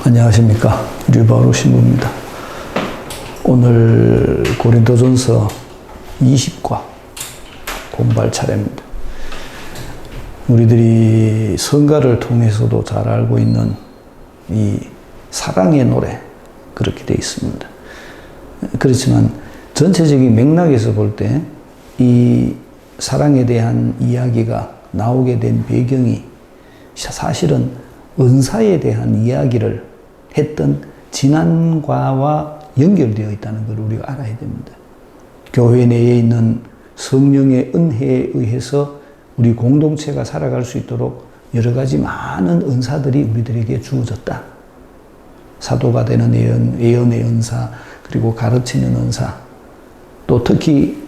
안녕하십니까. 류바오로 신부입니다. 오늘 고린도전서 20과 공부할 차례입니다. 우리들이 성가를 통해서도 잘 알고 있는 이 사랑의 노래, 그렇게 되어 있습니다. 그렇지만 전체적인 맥락에서 볼 때 이 사랑에 대한 이야기가 나오게 된 배경이 사실은 은사에 대한 이야기를 했던 지난과와 연결되어 있다는 걸 우리가 알아야 됩니다. 교회 내에 있는 성령의 은혜에 의해서 우리 공동체가 살아갈 수 있도록 여러 가지 많은 은사들이 우리들에게 주어졌다. 사도가 되는 예언의 은사, 그리고 가르치는 은사, 또 특히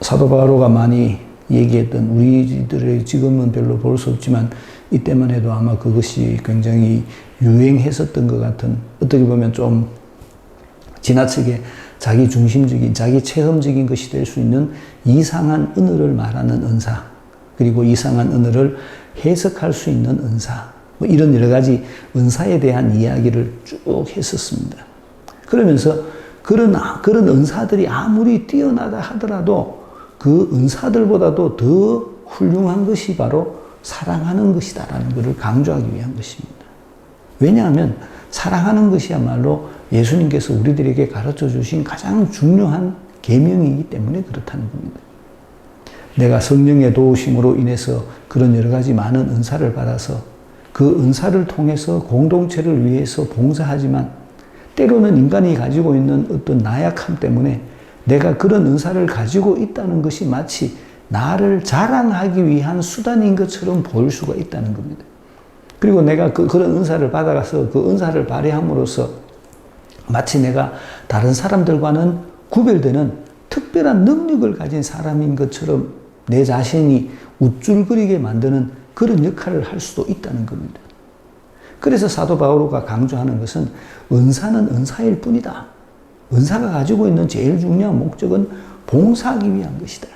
사도 바오로가 많이 얘기했던, 우리들의 지금은 별로 볼 수 없지만 이때만 해도 아마 그것이 굉장히 유행했었던 것 같은, 어떻게 보면 좀 지나치게 자기 중심적인, 자기 체험적인 것이 될 수 있는 이상한 은혜를 말하는 은사, 그리고 이상한 은혜를 해석할 수 있는 은사, 뭐 이런 여러 가지 은사에 대한 이야기를 쭉 했었습니다. 그러면서 그런 은사들이 아무리 뛰어나다 하더라도 그 은사들보다도 더 훌륭한 것이 바로 사랑하는 것이다라는 것을 강조하기 위한 것입니다. 왜냐하면 사랑하는 것이야말로 예수님께서 우리들에게 가르쳐 주신 가장 중요한 계명이기 때문에 그렇다는 겁니다. 내가 성령의 도우심으로 인해서 그런 여러 가지 많은 은사를 받아서 그 은사를 통해서 공동체를 위해서 봉사하지만 때로는 인간이 가지고 있는 어떤 나약함 때문에 내가 그런 은사를 가지고 있다는 것이 마치 나를 자랑하기 위한 수단인 것처럼 보일 수가 있다는 겁니다. 그리고 내가 그런 은사를 받아가서 그 은사를 발휘함으로써 마치 내가 다른 사람들과는 구별되는 특별한 능력을 가진 사람인 것처럼 내 자신이 우쭐거리게 만드는 그런 역할을 할 수도 있다는 겁니다. 그래서 사도 바오로가 강조하는 것은 은사는 은사일 뿐이다. 은사가 가지고 있는 제일 중요한 목적은 봉사하기 위한 것이다.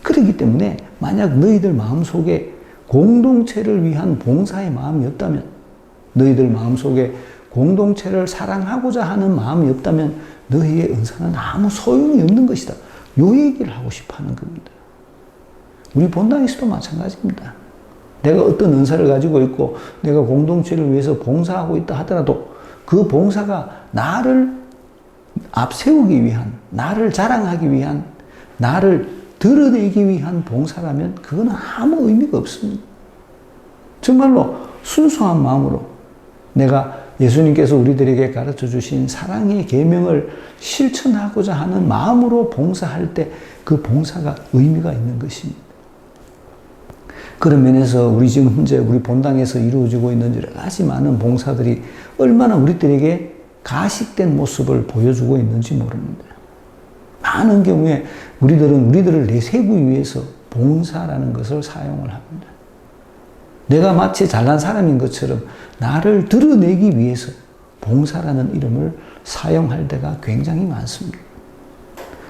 그렇기 때문에 만약 너희들 마음속에 공동체를 위한 봉사의 마음이 없다면, 너희들 마음속에 공동체를 사랑하고자 하는 마음이 없다면 너희의 은사는 아무 소용이 없는 것이다. 요 얘기를 하고 싶어 하는 겁니다. 우리 본당에서도 마찬가지입니다. 내가 어떤 은사를 가지고 있고 내가 공동체를 위해서 봉사하고 있다 하더라도 그 봉사가 나를 앞세우기 위한, 나를 자랑하기 위한, 나를 드러내기 위한 봉사라면 그건 아무 의미가 없습니다. 정말로 순수한 마음으로 내가 예수님께서 우리들에게 가르쳐 주신 사랑의 계명을 실천하고자 하는 마음으로 봉사할 때 그 봉사가 의미가 있는 것입니다. 그런 면에서 우리 지금 현재 우리 본당에서 이루어지고 있는 여러 가지 많은 봉사들이 얼마나 우리들에게 가식된 모습을 보여주고 있는지 모릅니다. 많은 경우에 우리들은 우리들을 내세우기 위해서 봉사라는 것을 사용을 합니다. 내가 마치 잘난 사람인 것처럼 나를 드러내기 위해서 봉사라는 이름을 사용할 때가 굉장히 많습니다.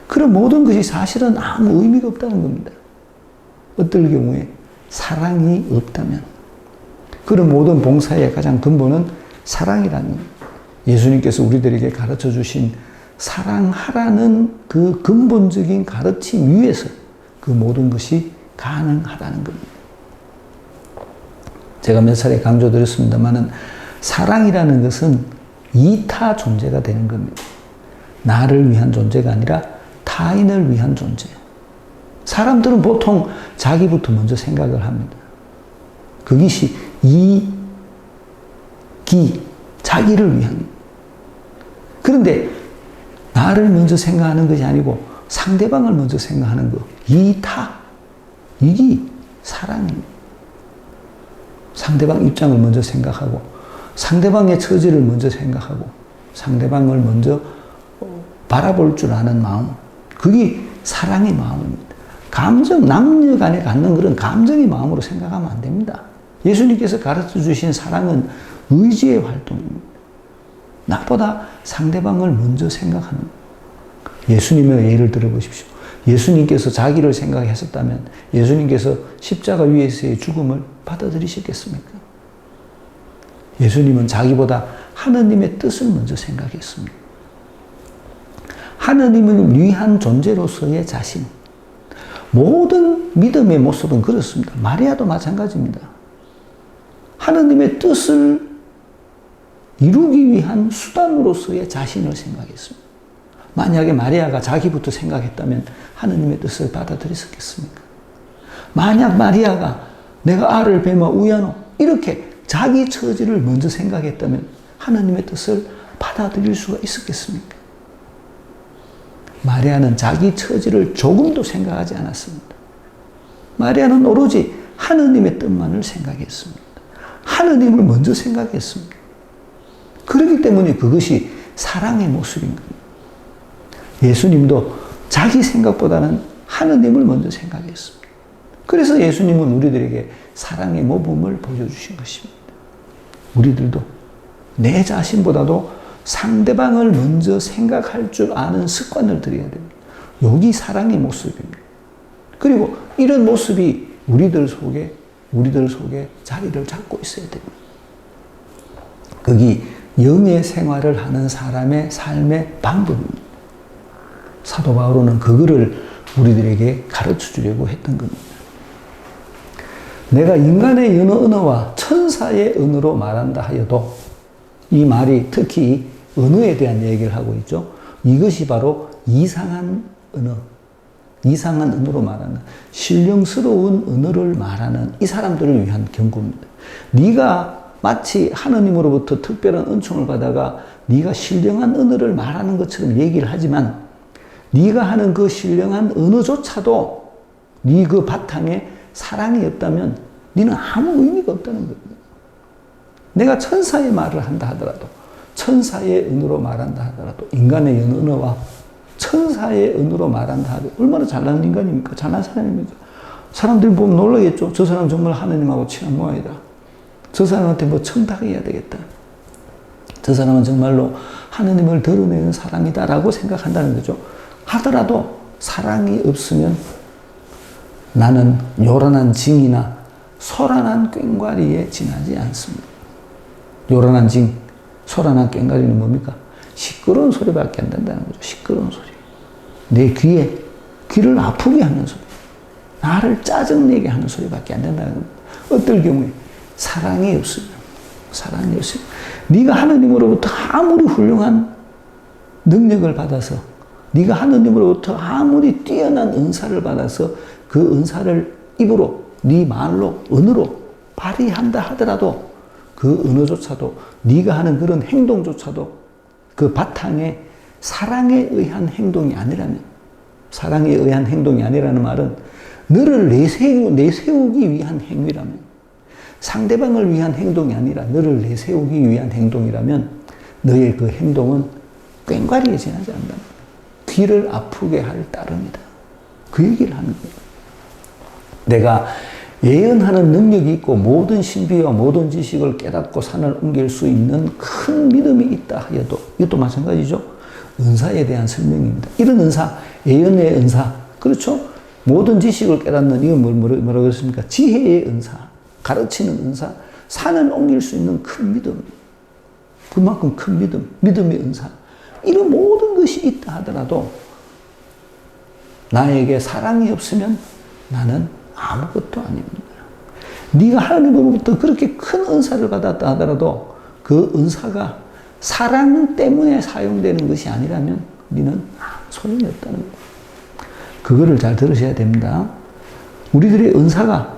그런 모든 것이 사실은 아무 의미가 없다는 겁니다. 어떨 경우에 사랑이 없다면, 그런 모든 봉사의 가장 근본은 사랑이라는, 예수님께서 우리들에게 가르쳐 주신 사랑하라는 그 근본적인 가르침 위에서 그 모든 것이 가능하다는 겁니다. 제가 몇 차례 강조드렸습니다만은 사랑이라는 것은 이타 존재가 되는 겁니다. 나를 위한 존재가 아니라 타인을 위한 존재. 사람들은 보통 자기부터 먼저 생각을 합니다. 그것이 자기를 위한. 그런데 나를 먼저 생각하는 것이 아니고 상대방을 먼저 생각하는 것. 이게 사랑입니다. 상대방 입장을 먼저 생각하고, 상대방의 처지를 먼저 생각하고, 상대방을 먼저 바라볼 줄 아는 마음. 그게 사랑의 마음입니다. 감정, 남녀 간에 갖는 그런 감정의 마음으로 생각하면 안 됩니다. 예수님께서 가르쳐 주신 사랑은 의지의 활동입니다. 나보다 상대방을 먼저 생각하는 거예요. 예수님의 예를 들어보십시오. 예수님께서 자기를 생각했었다면 예수님께서 십자가 위에서의 죽음을 받아들이셨겠습니까? 예수님은 자기보다 하느님의 뜻을 먼저 생각했습니다. 하느님을 위한 존재로서의 자신. 모든 믿음의 모습은 그렇습니다. 마리아도 마찬가지입니다. 하느님의 뜻을 이루기 위한 수단으로서의 자신을 생각했습니다. 만약에 마리아가 자기부터 생각했다면 하느님의 뜻을 받아들였겠습니까? 만약 마리아가 내가 알을 베마 우야노 이렇게 자기 처지를 먼저 생각했다면 하느님의 뜻을 받아들일 수가 있었겠습니까? 마리아는 자기 처지를 조금도 생각하지 않았습니다. 마리아는 오로지 하느님의 뜻만을 생각했습니다. 하느님을 먼저 생각했습니다. 그렇기 때문에 그것이 사랑의 모습인 겁니다. 예수님도 자기 생각보다는 하느님을 먼저 생각했습니다. 그래서 예수님은 우리들에게 사랑의 모범을 보여주신 것입니다. 우리들도 내 자신보다도 상대방을 먼저 생각할 줄 아는 습관을 들여야 됩니다. 여기 사랑의 모습입니다. 그리고 이런 모습이 우리들 속에 자리를 잡고 있어야 됩니다. 거기 영의 생활을 하는 사람의 삶의 방법입니다. 사도 바울은 그거를 우리들에게 가르쳐 주려고 했던 겁니다. 내가 인간의 여러 언어와 천사의 언어로 말한다 하여도 이 말이 특히 언어에 대한 얘기를 하고 있죠. 이것이 바로 이상한 언어로 말하는 신령스러운 언어를 말하는 이 사람들을 위한 경고입니다. 네가 마치 하느님으로부터 특별한 은총을 받아가 네가 신령한 언어를 말하는 것처럼 얘기를 하지만 네가 하는 그 신령한 언어조차도 네 그 바탕에 사랑이 없다면 너는 아무 의미가 없다는 겁니다. 내가 천사의 말을 한다 하더라도 천사의 언어로 말한다 하더라도 인간의 언어와 천사의 언어로 말한다 하더라도 얼마나 잘난 인간입니까? 잘난 사람입니까? 사람들이 보면 놀라겠죠. 저 사람 정말 하느님하고 친한 모양이다. 저 사람한테 뭐 청탁해야 되겠다. 저 사람은 정말로 하느님을 드러내는 사람이다라고 생각한다는 거죠. 하더라도 사랑이 없으면 나는 요란한 징이나 소란한 꽹과리에 지나지 않습니다. 요란한 징, 소란한 꽹과리는 뭡니까? 시끄러운 소리밖에 안 된다는 거죠. 시끄러운 소리. 내 귀를 아프게 하는 소리. 나를 짜증내게 하는 소리밖에 안 된다는 겁니다. 어떨 경우에 사랑이 없으면 네가 하느님으로부터 아무리 훌륭한 능력을 받아서 네가 하느님으로부터 아무리 뛰어난 은사를 받아서 그 은사를 입으로 네 말로 언어로 발휘한다 하더라도 그 언어조차도 네가 하는 그런 행동조차도 그 바탕에 사랑에 의한 행동이 아니라면 사랑에 의한 행동이 아니라는 말은 너를 내세우기 위한 행위라면 상대방을 위한 행동이 아니라 너를 내세우기 위한 행동이라면 너의 그 행동은 꽹과리에 지나지 않는다. 귀를 아프게 할 따름이다. 그 얘기를 하는 거예요. 내가 예언하는 능력이 있고 모든 신비와 모든 지식을 깨닫고 산을 옮길 수 있는 큰 믿음이 있다 하여도 이것도 마찬가지죠. 은사에 대한 설명입니다. 이런 은사, 예언의 은사, 그렇죠? 모든 지식을 깨닫는 이건 뭐라고 했습니까? 지혜의 은사, 가르치는 은사, 산을 옮길 수 있는 큰 믿음, 그만큼 큰 믿음의 은사, 이런 모든 것이 있다 하더라도 나에게 사랑이 없으면 나는 아무것도 아닙니다. 네가 하나님으로부터 그렇게 큰 은사를 받았다 하더라도 그 은사가 사랑 때문에 사용되는 것이 아니라면 너는 아무 소용이 없다는 거예요. 그거를 잘 들으셔야 됩니다. 우리들의 은사가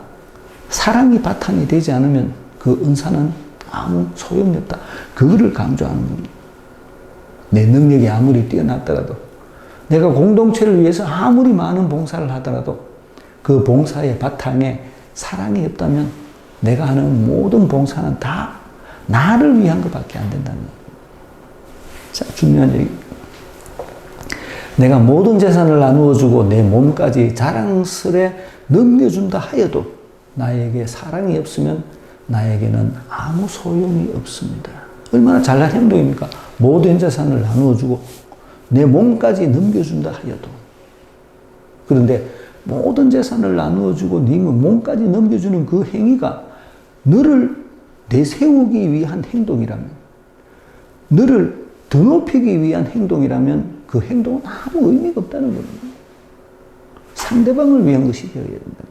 사랑이 바탕이 되지 않으면 그 은사는 아무 소용이 없다. 그거를 강조하는 겁니다. 내 능력이 아무리 뛰어났더라도 내가 공동체를 위해서 아무리 많은 봉사를 하더라도 그 봉사의 바탕에 사랑이 없다면 내가 하는 모든 봉사는 다 나를 위한 것밖에 안 된다는 거예요. 자, 중요한 얘기입니다. 내가 모든 재산을 나누어 주고 내 몸까지 자랑스레 넘겨준다 하여도 나에게 사랑이 없으면 나에게는 아무 소용이 없습니다. 얼마나 잘난 행동입니까? 모든 재산을 나누어 주고 내 몸까지 넘겨준다 하여도. 그런데 모든 재산을 나누어 주고 네 몸까지 넘겨주는 그 행위가 너를 내세우기 위한 행동이라면 너를 드높이기 위한 행동이라면 그 행동은 아무 의미가 없다는 겁니다. 상대방을 위한 것이 되어야 된다.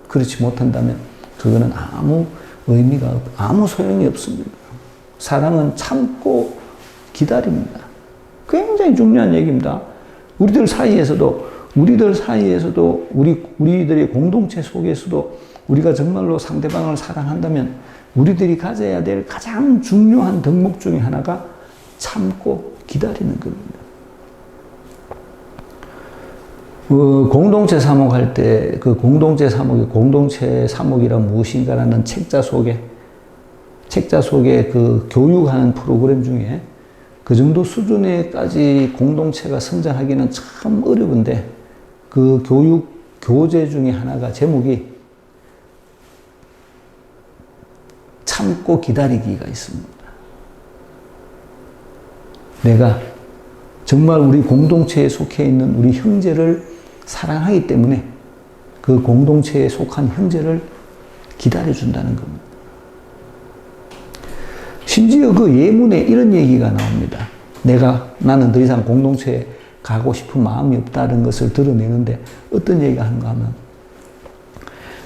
그렇지 못한다면 그거는 아무 의미가 없고 아무 소용이 없습니다. 사랑은 참고 기다립니다. 굉장히 중요한 얘기입니다. 우리들 사이에서도 우리들의 공동체 속에서도 우리가 정말로 상대방을 사랑한다면 우리들이 가져야 될 가장 중요한 덕목 중에 하나가 참고 기다리는 겁니다. 공동체 사목할 때 그 공동체 사목이란 무엇인가라는 책자 속에 그 교육하는 프로그램 중에 그 정도 수준에까지 공동체가 성장하기는 참 어려운데 그 교재 중에 하나가 제목이 참고 기다리기가 있습니다. 내가 정말 우리 공동체에 속해 있는 우리 형제를 사랑하기 때문에 그 공동체에 속한 형제를 기다려준다는 겁니다. 심지어 그 예문에 이런 얘기가 나옵니다. 나는 더 이상 공동체에 가고 싶은 마음이 없다는 것을 드러내는데 어떤 얘기가 하는가 하면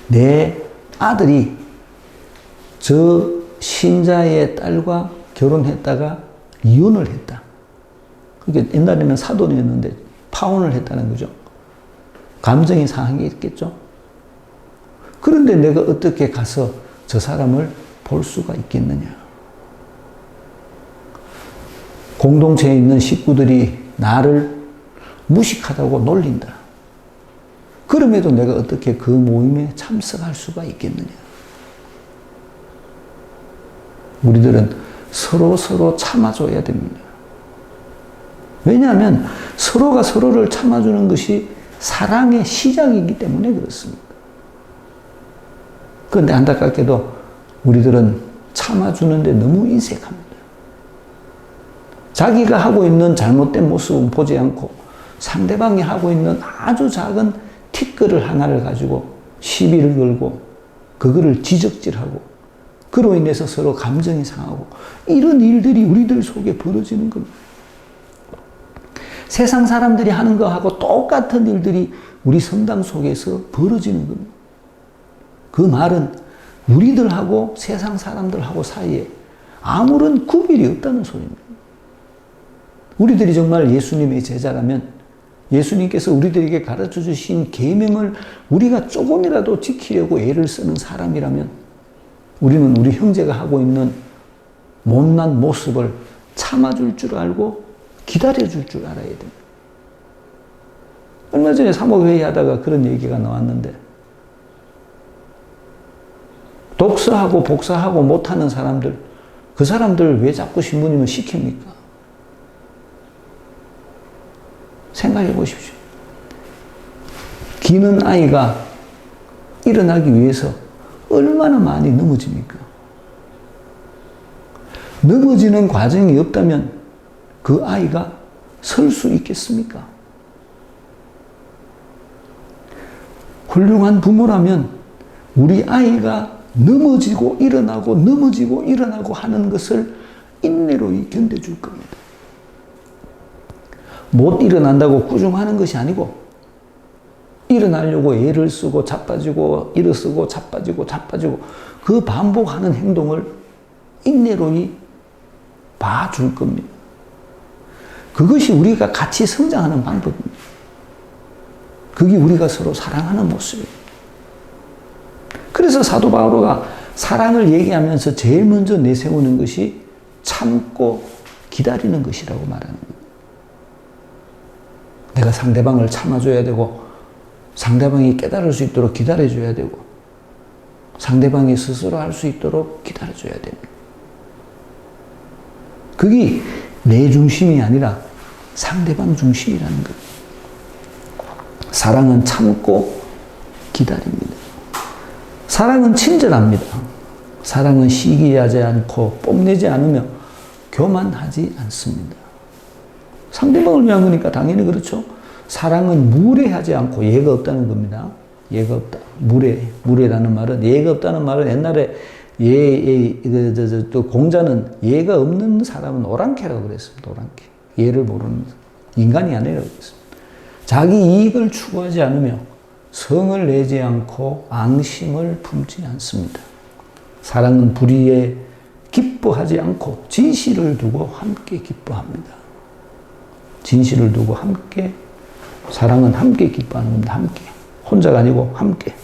내 아들이 저 신자의 딸과 결혼했다가 이혼을 했다. 그게 옛날에는 사돈이었는데 파혼을 했다는 거죠. 감정이 상한 게 있겠죠. 그런데 내가 어떻게 가서 저 사람을 볼 수가 있겠느냐. 공동체에 있는 식구들이 나를 무식하다고 놀린다. 그럼에도 내가 어떻게 그 모임에 참석할 수가 있겠느냐. 우리들은 서로 참아줘야 됩니다. 왜냐하면 서로가 서로를 참아주는 것이 사랑의 시작이기 때문에 그렇습니다. 그런데 안타깝게도 우리들은 참아주는데 너무 인색합니다. 자기가 하고 있는 잘못된 모습은 보지 않고 상대방이 하고 있는 아주 작은 티끌을 하나를 가지고 시비를 걸고 그거를 지적질하고 그로 인해서 서로 감정이 상하고 이런 일들이 우리들 속에 벌어지는 겁니다. 세상 사람들이 하는 거하고 똑같은 일들이 우리 성당 속에서 벌어지는 겁니다. 그 말은 우리들하고 세상 사람들하고 사이에 아무런 구별이 없다는 소리입니다. 우리들이 정말 예수님의 제자라면 예수님께서 우리들에게 가르쳐 주신 계명을 우리가 조금이라도 지키려고 애를 쓰는 사람이라면 우리는 우리 형제가 하고 있는 못난 모습을 참아줄 줄 알고 기다려줄 줄 알아야 됩니다. 얼마 전에 사목회의 하다가 그런 얘기가 나왔는데 독서하고 복사하고 못하는 사람들 그 사람들 왜 자꾸 신부님은 시킵니까? 생각해 보십시오. 기는 아이가 일어나기 위해서 얼마나 많이 넘어집니까? 넘어지는 과정이 없다면 그 아이가 설 수 있겠습니까? 훌륭한 부모라면 우리 아이가 넘어지고 일어나고 하는 것을 인내로 견뎌줄 겁니다. 못 일어난다고 꾸중하는 것이 아니고 일어나려고 애를 쓰고 자빠지고 일어서고 자빠지고 그 반복하는 행동을 인내로 봐줄 겁니다. 그것이 우리가 같이 성장하는 방법입니다. 그게 우리가 서로 사랑하는 모습이에요. 그래서 사도 바오로가 사랑을 얘기하면서 제일 먼저 내세우는 것이 참고 기다리는 것이라고 말하는 거예요. 내가 상대방을 참아줘야 되고 상대방이 깨달을 수 있도록 기다려줘야 되고 상대방이 스스로 할 수 있도록 기다려줘야 됩니다. 그게 내 중심이 아니라 상대방 중심이라는 것. 사랑은 참고 기다립니다. 사랑은 친절합니다. 사랑은 시기하지 않고 뽐내지 않으며 교만하지 않습니다. 상대방을 위한 거니까 당연히 그렇죠. 사랑은 무례하지 않고 예가 없다는 겁니다. 예가 없다. 무례라는 말은 예가 없다는 말은 옛날에 또 공자는 예가 없는 사람은 오랑캐라고 그랬습니다. 오랑캐. 예를 모르는 인간이 아니라고 그랬습니다. 자기 이익을 추구하지 않으며 성을 내지 않고 앙심을 품지 않습니다. 사랑은 불의에 기뻐하지 않고 진실을 두고 함께 기뻐합니다. 진실을 두고 함께, 사랑은 함께 기뻐하는 겁니다. 함께. 혼자가 아니고 함께.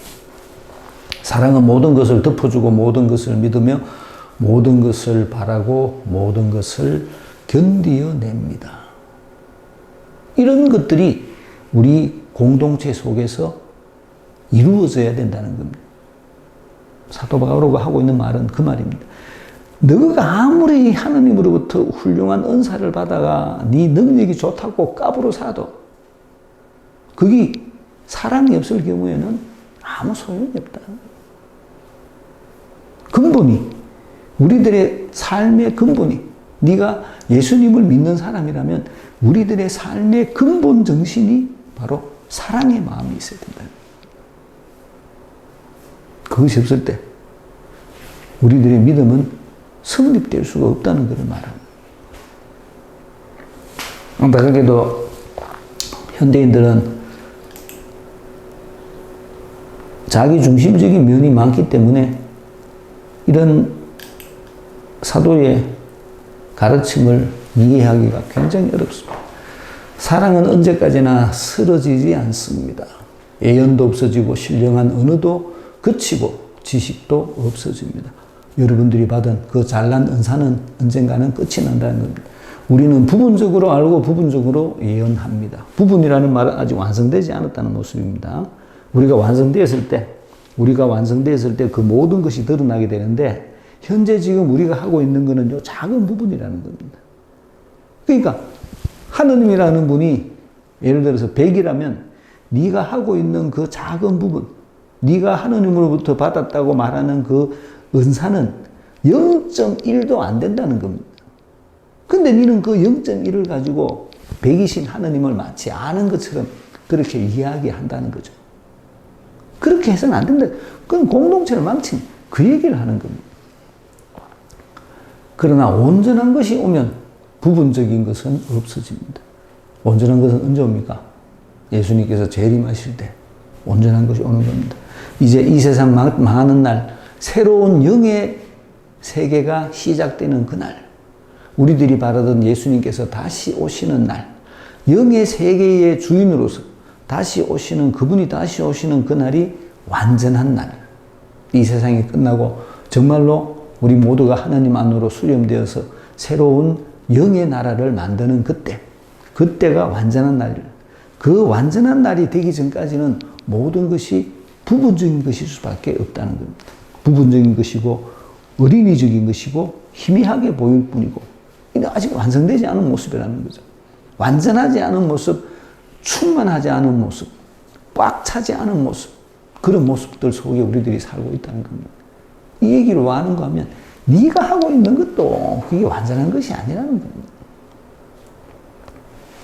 사랑은 모든 것을 덮어주고 모든 것을 믿으며 모든 것을 바라고 모든 것을 견디어냅니다. 이런 것들이 우리 공동체 속에서 이루어져야 된다는 겁니다. 사도 바오로가 하고 있는 말은 그 말입니다. 너가 아무리 하나님으로부터 훌륭한 은사를 받아가 네 능력이 좋다고 값으로 사도 그게 사랑이 없을 경우에는 아무 소용이 없다. 근본이, 우리들의 삶의 근본이, 네가 예수님을 믿는 사람이라면 우리들의 삶의 근본 정신이 바로 사랑의 마음이 있어야 된다. 그것이 없을 때 우리들의 믿음은 성립될 수가 없다는 것을 말합니다. 안타깝게도 현대인들은 자기 중심적인 면이 많기 때문에 이런 사도의 가르침을 이해하기가 굉장히 어렵습니다. 사랑은 언제까지나 쓰러지지 않습니다. 예언도 없어지고 신령한 언어도 그치고 지식도 없어집니다. 여러분들이 받은 그 잘난 은사는 언젠가는 끝이 난다는 겁니다. 우리는 부분적으로 알고 부분적으로 예언합니다. 부분이라는 말은 아직 완성되지 않았다는 모습입니다. 우리가 완성되었을 때 그 모든 것이 드러나게 되는데 현재 지금 우리가 하고 있는 것은 요 작은 부분이라는 겁니다. 그러니까 하느님이라는 분이 예를 들어서 100이라면 네가 하고 있는 그 작은 부분, 네가 하느님으로부터 받았다고 말하는 그 은사는 0.1도 안 된다는 겁니다. 근데 너는 그 0.1을 가지고 100이신 하느님을 마치 아는 것처럼 그렇게 이야기한다는 거죠. 그렇게 해서는 안 된다. 그건 공동체를 망친 그 얘기를 하는 겁니다. 그러나 온전한 것이 오면 부분적인 것은 없어집니다. 온전한 것은 언제 옵니까? 예수님께서 재림하실 때 온전한 것이 오는 겁니다. 이제 이 세상 망하는 날, 새로운 영의 세계가 시작되는 그날, 우리들이 바라던 예수님께서 다시 오시는 날, 영의 세계의 주인으로서 다시 오시는, 그분이 다시 오시는 그날이 완전한 날, 이 세상이 끝나고 정말로 우리 모두가 하나님 안으로 수렴되어서 새로운 영의 나라를 만드는 그때가 완전한 날입니다. 그 완전한 날이 되기 전까지는 모든 것이 부분적인 것일 수밖에 없다는 겁니다. 부분적인 것이고 어린이적인 것이고 희미하게 보일 뿐이고 아직 완성되지 않은 모습이라는 거죠. 완전하지 않은 모습, 충만하지 않은 모습, 꽉 차지 않은 모습, 그런 모습들 속에 우리들이 살고 있다는 겁니다. 이 얘기를 왜 하는가 하면 네가 하고 있는 것도 그게 완전한 것이 아니라는 겁니다.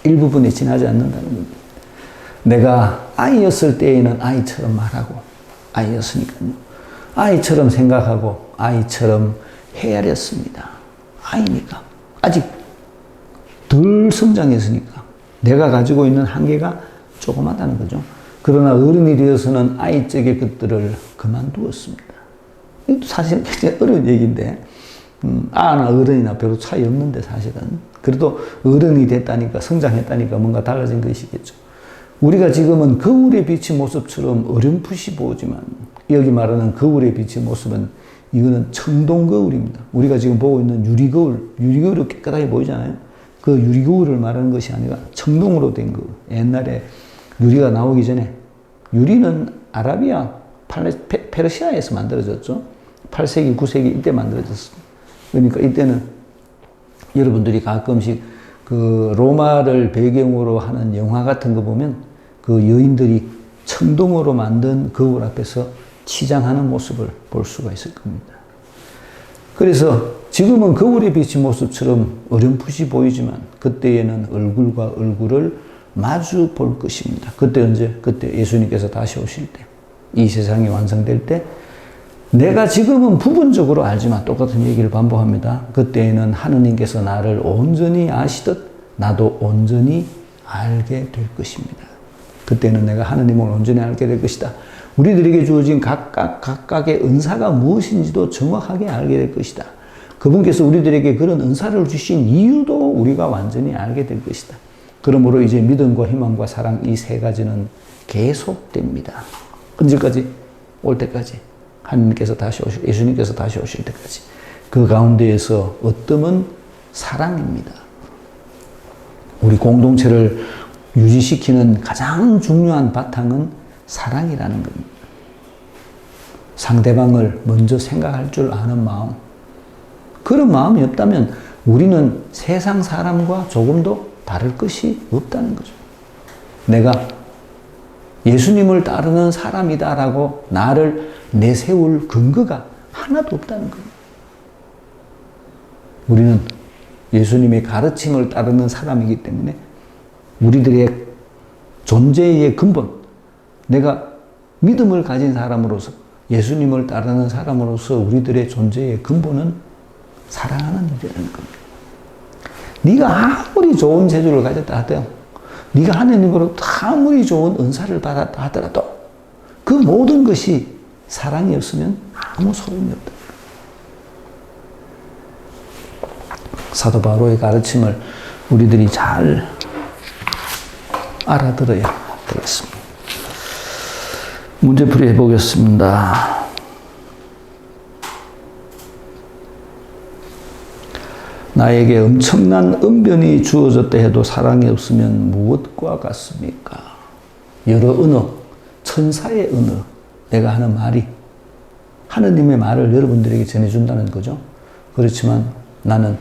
일부분에 지나지 않는다는 겁니다. 내가 아이였을 때에는 아이처럼 말하고 아이였으니까요. 아이처럼 생각하고 아이처럼 헤아렸습니다. 아이니까. 아직 덜 성장했으니까. 내가 가지고 있는 한계가 조그마다는 거죠. 그러나 어른이 되어서는 아이적의 것들을 그만두었습니다. 이것도 사실 굉장히 어려운 얘기인데, 아나 어른이나 별로 차이 없는데 사실은. 그래도 어른이 됐다니까, 성장했다니까 뭔가 달라진 것이겠죠. 우리가 지금은 거울에 비친 모습처럼 어렴풋이 보지만, 여기 말하는 거울에 비친 모습은 이거는 청동 거울입니다. 우리가 지금 보고 있는 유리거울이 깨끗하게 보이잖아요. 그 유리거울을 말하는 것이 아니라 청동으로 된 거울. 옛날에 유리가 나오기 전에, 유리는 아라비아, 페르시아에서 만들어졌죠. 8세기, 9세기 이때 만들어졌습니다. 그러니까 이때는 여러분들이 가끔씩 그 로마를 배경으로 하는 영화 같은 거 보면 그 여인들이 청동으로 만든 거울 앞에서 치장하는 모습을 볼 수가 있을 겁니다. 그래서 지금은 거울에 비친 모습처럼 어렴풋이 보이지만 그때에는 얼굴과 얼굴을 마주 볼 것입니다. 그때 언제? 그때 예수님께서 다시 오실 때, 이 세상이 완성될 때 내가 지금은 부분적으로 알지만 똑같은 얘기를 반복합니다. 그때에는 하느님께서 나를 온전히 아시듯 나도 온전히 알게 될 것입니다. 그때는 내가 하느님을 온전히 알게 될 것이다. 우리들에게 주어진 각각의 은사가 무엇인지도 정확하게 알게 될 것이다. 그분께서 우리들에게 그런 은사를 주신 이유도 우리가 완전히 알게 될 것이다. 그러므로 이제 믿음과 희망과 사랑 이 세 가지는 계속됩니다. 언제까지? 올 때까지. 하나님께서 다시 오실, 예수님께서 다시 오실 때까지. 그 가운데에서 어떤 사랑입니다. 우리 공동체를 유지시키는 가장 중요한 바탕은 사랑이라는 겁니다. 상대방을 먼저 생각할 줄 아는 마음. 그런 마음이 없다면 우리는 세상 사람과 조금도 다를 것이 없다는 거죠. 내가 예수님을 따르는 사람이다라고 나를 내세울 근거가 하나도 없다는 거예요. 우리는 예수님의 가르침을 따르는 사람이기 때문에 우리들의 존재의 근본, 내가 믿음을 가진 사람으로서 예수님을 따르는 사람으로서 우리들의 존재의 근본은 사랑하는 일이라는 겁니다. 네가 아무리 좋은 재주를 가졌다 하더라도, 네가 하나님으로 아무리 좋은 은사를 받았다 하더라도 그 모든 것이 사랑이 없으면 아무 소용이 없다. 사도 바울의 가르침을 우리들이 잘 알아들어야 되겠습니다. 문제풀이 해보겠습니다. 나에게 엄청난 은변이 주어졌다 해도 사랑이 없으면 무엇과 같습니까? 여러 언어, 천사의 언어, 내가 하는 말이 하느님의 말을 여러분들에게 전해준다는 거죠. 그렇지만 나는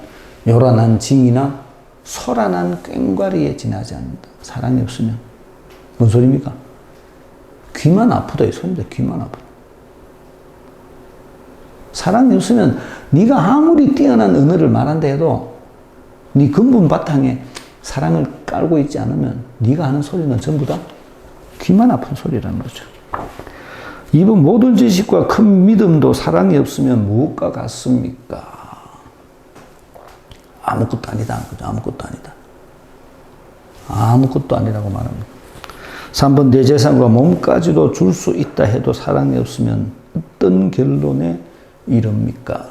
요란한 징이나 소란한 꽹과리에 지나지 않는다. 사랑이 없으면. 뭔 소리입니까? 귀만 아프다 이 소리입니다. 귀만 아프다. 사랑이 없으면 네가 아무리 뛰어난 언어를 말한다 해도 네 근본 바탕에 사랑을 깔고 있지 않으면 네가 하는 소리는 전부 다 귀만 아픈 소리라는 거죠. 이번 모든 지식과 큰 믿음도 사랑이 없으면 무엇과 같습니까? 아무것도 아니다. 아무것도 아니다. 아무것도 아니라고 말합니다. 3번 내 재산과 몸까지도 줄 수 있다 해도 사랑이 없으면 어떤 결론에 이릅니까?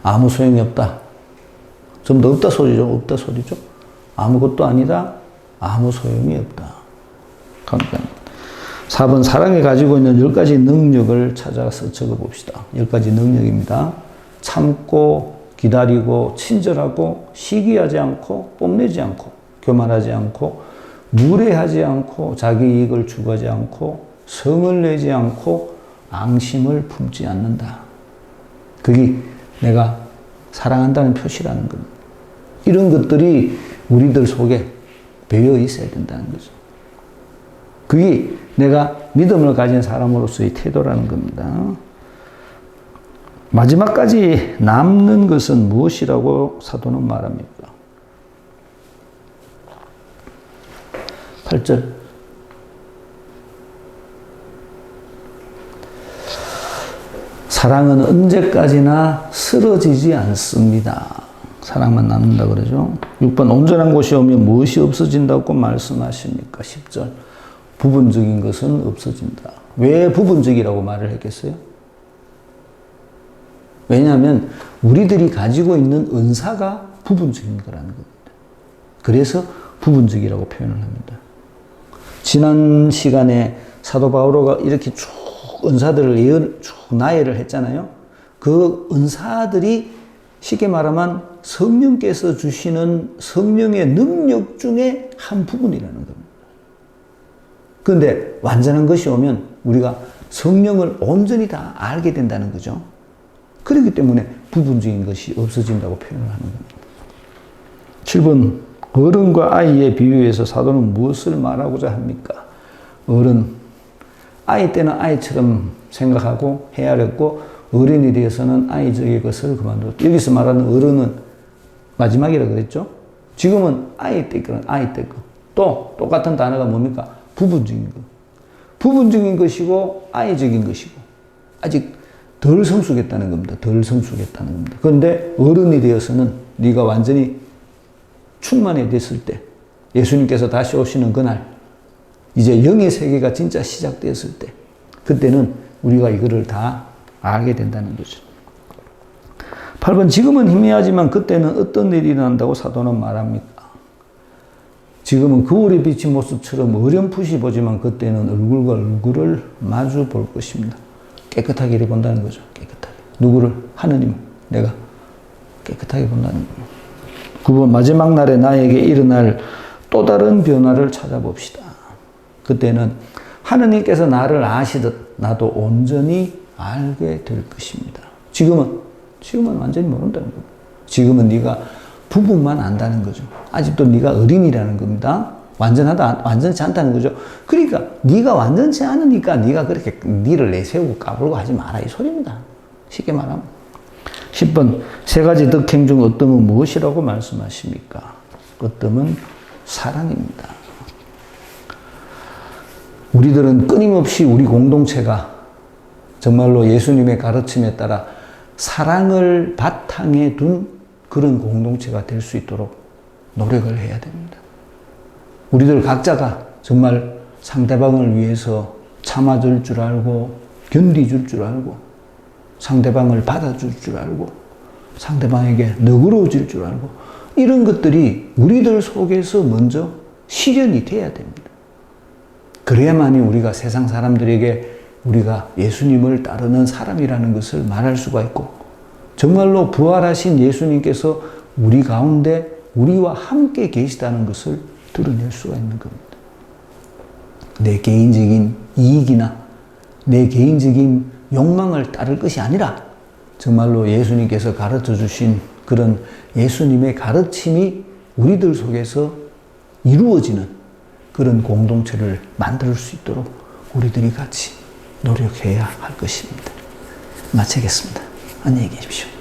아무 소용이 없다. 좀 더 없다 소리죠. 없다 소리죠. 아무것도 아니다. 아무 소용이 없다. 그러니까 4번 사랑이 가지고 있는 10가지 능력을 찾아서 적어봅시다. 10가지 능력입니다. 참고, 기다리고, 친절하고, 시기하지 않고, 뽐내지 않고, 교만하지 않고, 무례하지 않고, 자기 이익을 추구하지 않고, 성을 내지 않고, 앙심을 품지 않는다. 그게 내가 사랑한다는 표시라는 겁니다. 이런 것들이 우리들 속에 배어 있어야 된다는 거죠. 그게 내가 믿음을 가진 사람으로서의 태도라는 겁니다. 마지막까지 남는 것은 무엇이라고 사도는 말합니까? 8절. 사랑은 언제까지나 쓰러지지 않습니다. 사랑만 남는다 그러죠. 6번 온전한 곳이 오면 무엇이 없어진다고 말씀하십니까? 10절. 부분적인 것은 없어진다. 왜 부분적이라고 말을 했겠어요? 왜냐하면 우리들이 가지고 있는 은사가 부분적인 거라는 겁니다. 그래서 부분적이라고 표현을 합니다. 지난 시간에 사도 바오로가 이렇게 쭉 은사들을 쭉 나열을 했잖아요. 그 은사들이 쉽게 말하면 성령께서 주시는 성령의 능력 중에 한 부분이라는 겁니다. 그런데 완전한 것이 오면 우리가 성령을 온전히 다 알게 된다는 거죠. 그렇기 때문에 부분적인 것이 없어진다고 표현을 하는 겁니다. 7번 어른과 아이의 비유에서 사도는 무엇을 말하고자 합니까? 어른, 아이 때는 아이처럼 생각하고 헤아렸고 어른이 되어서는 아이적의 것을 그만두었다. 여기서 말하는 어른은 마지막이라고 그랬죠? 지금은 아이 때 거는 아이 때 거. 또 똑같은 단어가 뭡니까? 부분적인 것. 부분적인 것이고 아이적인 것이고 아직 덜 성숙했다는 겁니다. 덜 성숙했다는 겁니다. 그런데 어른이 되어서는 네가 완전히 충만해졌을 때, 예수님께서 다시 오시는 그날, 이제 영의 세계가 진짜 시작되었을 때, 그때는 우리가 이거를 다 알게 된다는 거죠. 8번, 지금은 희미하지만 그때는 어떤 일이 일어난다고 사도는 말합니다. 지금은 거울에 비친 모습처럼 어렴풋이 보지만 그때는 얼굴과 얼굴을 마주 볼 것입니다. 깨끗하게 이래 본다는 거죠. 깨끗하게. 누구를? 하느님. 내가 깨끗하게 본다는 거예요. 9번, 마지막 날에 나에게 일어날 또 다른 변화를 찾아봅시다. 그때는 하느님께서 나를 아시듯 나도 온전히 알게 될 것입니다. 지금은 완전히 모른다는 겁니다. 지금은 네가 부분만 안다는 거죠. 아직도 네가 어린이라는 겁니다. 완전치 않다는 거죠. 그러니까 네가 완전치 않으니까 네가 그렇게 니를 내세우고 까불고 하지 마라 이 소리입니다. 쉽게 말하면. 10번, 세 가지 덕행 중 어떤 무엇이라고 말씀하십니까? 어떤 사랑입니다. 우리들은 끊임없이 우리 공동체가 정말로 예수님의 가르침에 따라 사랑을 바탕에 둔 그런 공동체가 될 수 있도록 노력을 해야 됩니다. 우리들 각자가 정말 상대방을 위해서 참아줄 줄 알고 견디줄 줄 알고 상대방을 받아줄 줄 알고 상대방에게 너그러워질 줄 알고 이런 것들이 우리들 속에서 먼저 실현이 돼야 됩니다. 그래야만이 우리가 세상 사람들에게 우리가 예수님을 따르는 사람이라는 것을 말할 수가 있고 정말로 부활하신 예수님께서 우리 가운데 우리와 함께 계시다는 것을 드러낼 수가 있는 겁니다. 내 개인적인 이익이나 내 개인적인 욕망을 따를 것이 아니라 정말로 예수님께서 가르쳐 주신 그런 예수님의 가르침이 우리들 속에서 이루어지는 그런 공동체를 만들 수 있도록 우리들이 같이 노력해야 할 것입니다. 마치겠습니다. 안녕히 계십시오.